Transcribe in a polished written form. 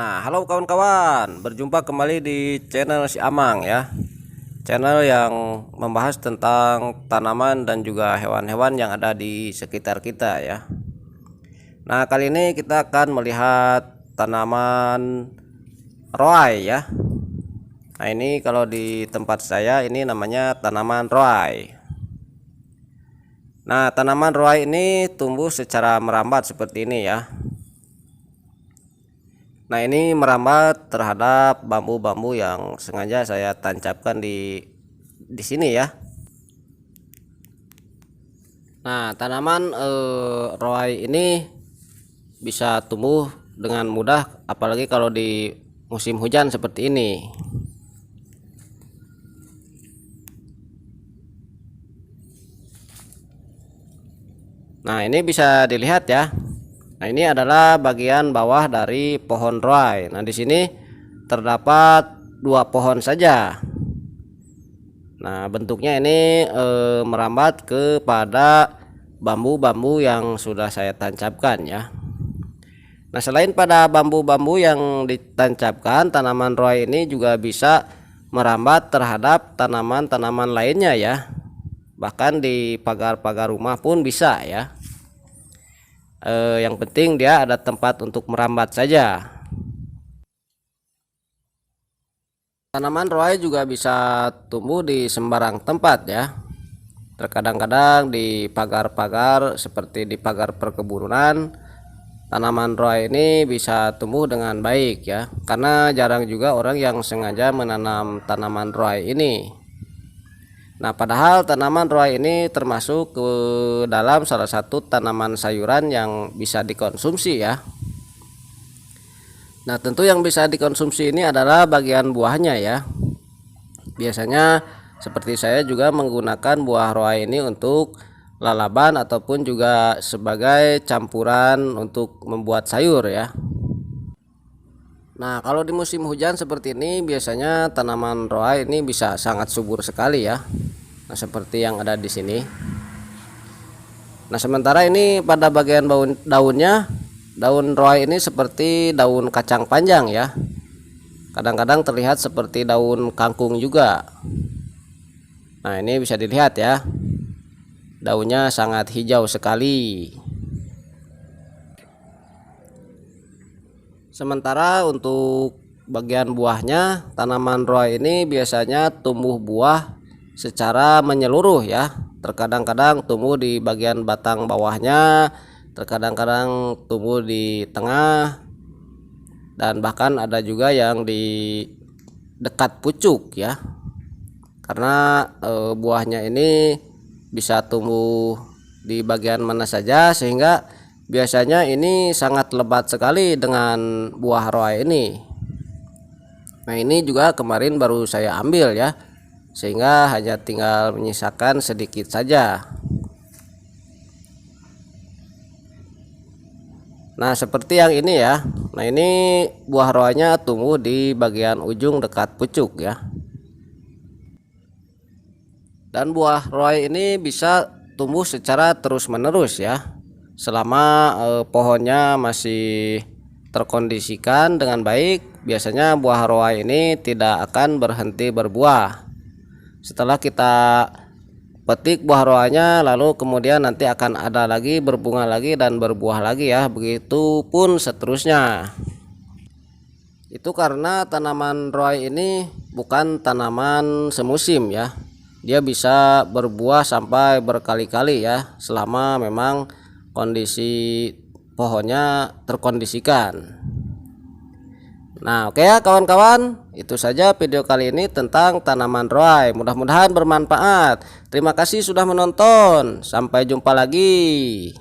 Nah, halo kawan-kawan, berjumpa kembali di channel si Amang ya. Channel yang membahas tentang tanaman dan juga hewan-hewan yang ada di sekitar kita ya. Nah, kali ini kita akan melihat tanaman roai ya. Nah, ini kalau di tempat saya ini namanya tanaman roai. Nah, tanaman roai ini tumbuh secara merambat seperti ini ya. Nah, ini merambat terhadap bambu-bambu yang sengaja saya tancapkan di sini ya. Nah, tanaman roai ini bisa tumbuh dengan mudah apalagi kalau di musim hujan seperti ini. Nah, ini bisa dilihat ya. Nah, ini adalah bagian bawah dari pohon roai. Nah, di sini terdapat dua pohon saja. Nah, bentuknya ini merambat kepada bambu-bambu yang sudah saya tancapkan ya. Nah, selain pada bambu-bambu yang ditancapkan, tanaman roai ini juga bisa merambat terhadap tanaman-tanaman lainnya ya. Bahkan di pagar-pagar rumah pun bisa ya. Yang penting dia ada tempat untuk merambat saja. Tanaman roai juga bisa tumbuh di sembarang tempat ya. Terkadang-kadang di pagar-pagar seperti di pagar perkebunan, tanaman roai ini bisa tumbuh dengan baik ya. Karena jarang juga orang yang sengaja menanam tanaman roai ini. Nah, padahal tanaman roai ini termasuk ke dalam salah satu tanaman sayuran yang bisa dikonsumsi ya. Nah, tentu yang bisa dikonsumsi ini adalah bagian buahnya ya. Biasanya seperti saya juga menggunakan buah roai ini untuk lalaban ataupun juga sebagai campuran untuk membuat sayur ya. Nah, kalau di musim hujan seperti ini biasanya tanaman roai ini bisa sangat subur sekali ya. Nah, seperti yang ada di sini. Nah, sementara ini pada bagian daunnya, daun roai ini seperti daun kacang panjang ya. Kadang-kadang terlihat seperti daun kangkung juga. Nah, ini bisa dilihat ya. Daunnya sangat hijau sekali. Sementara untuk bagian buahnya, tanaman roai ini biasanya tumbuh buah secara menyeluruh ya. Terkadang-kadang tumbuh di bagian batang bawahnya, terkadang-kadang tumbuh di tengah, dan bahkan ada juga yang di dekat pucuk ya. Karena buahnya ini bisa tumbuh di bagian mana saja, sehingga biasanya ini sangat lebat sekali dengan buah roai ini. Nah, ini juga kemarin baru saya ambil ya, sehingga hanya tinggal menyisakan sedikit saja. Nah, seperti yang ini ya. Nah, ini buah roainya tumbuh di bagian ujung dekat pucuk ya. Dan buah roai ini bisa tumbuh secara terus-menerus ya. Selama pohonnya masih terkondisikan dengan baik, biasanya buah roai ini tidak akan berhenti berbuah. Setelah kita petik buah roanya, lalu kemudian nanti akan ada lagi berbunga lagi dan berbuah lagi ya, begitu pun seterusnya. Itu karena tanaman roai ini bukan tanaman semusim ya. Dia bisa berbuah sampai berkali-kali ya, selama memang kondisi pohonnya terkondisikan. Nah, oke ya kawan-kawan, itu saja video kali ini tentang tanaman roai. Mudah-mudahan bermanfaat. Terima kasih sudah menonton. Sampai jumpa lagi.